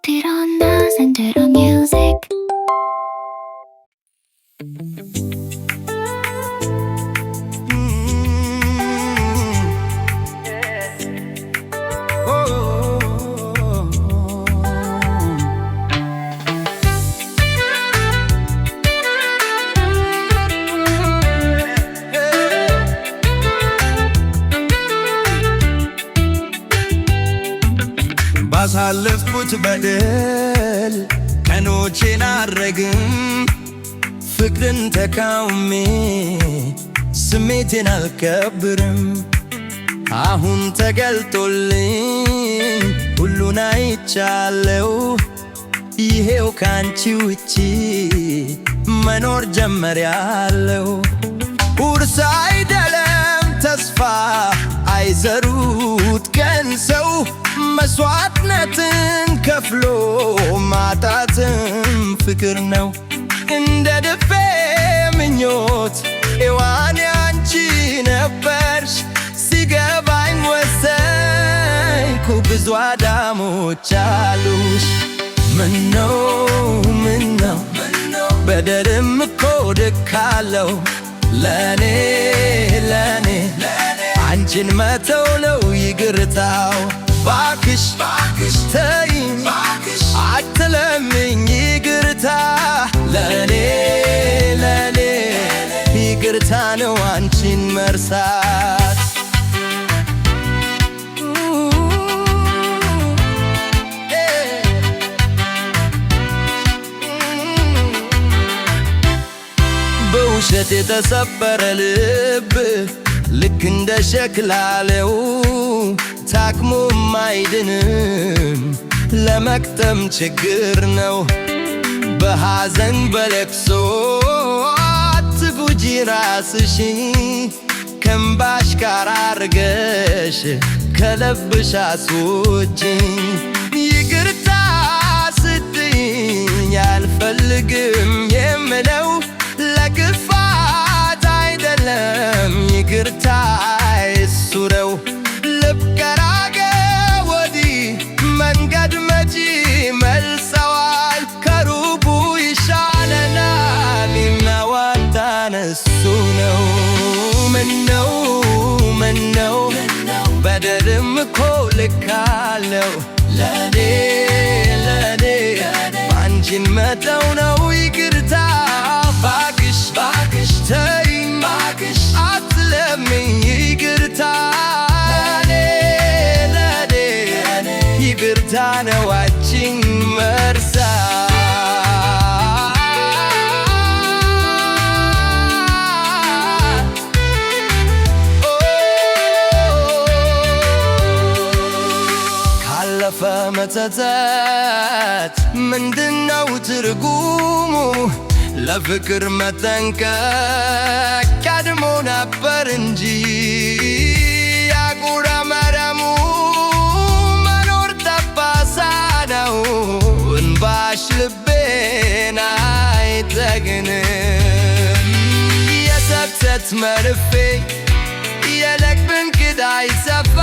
들어나 산들어 music. ባሳለፍኩት በደል ቀኖቼን አረግም ፍቅርን ተቃውሜ ስሜቴን አልከብርም። አሁን ተገልጦልኝ ሁሉን አይቻለው ይሄው ካንቺ ውጪ መኖር ጀመሪያለው። ውርስ አይደለም ተስፋ አይዘሩት ቀን ሰው መስዋዕትነትን ከፍሎ ማጣትም ፍቅር ነው። እንደ ልቤ ምኞት ሔዋን ያንቺ ነበርሽ ሲገባኝ ወሰንኩ ብዙ አዳሞች አሉሽ። ምነው በደልም እኮ ልካለው ለኔ አንቺን መተው ነው ይቅርታው። ባክሽ ተይኝ አትለምኝ ይቅርታ ለኔ ይቅርታ ነው አንቺን መርሳት። በውሸት የተሰበረ ልብ ልክ እንደ ሸክላለው ታክሞም አይድንም ለመክተም ችግር ነው። በሐዘን በለቅሶ አትጉጂ ራስሽ ከእንባሽ ጋር አርገሽ ከልብሽ አስወጪ። ይቅርታ ስትይኝ አልፈልግም የምለው ለክፋት አይደለም ይቅርታ እሱ ነው። ልብ ከራቀ ወዲህ መንገድ መቼ መልሰዋል? ከሩቁ ይሻለናል የሚያዋጣን እሱ ነው። ምነው በደልም እኮ ልካለው ለኔ አንቺን መተው ነው ይቅርታ። ባክሽ ተይኝ አትለምኝ ይቅርታ ይቅርታ ነው አንቺን መርሳት። ካለፈ መጸጸት ምንድነው ትርጉሙ? ለፍቅር መጠንቀቅ ቀድሞ ነበር እንጂ ያጉረመረሙ መኖር ጠባሳ ነው። እንባሽ ልቤን አይጠግንም። የሰብሰት መርፌ የለቅብን ክዳይ ሰፋ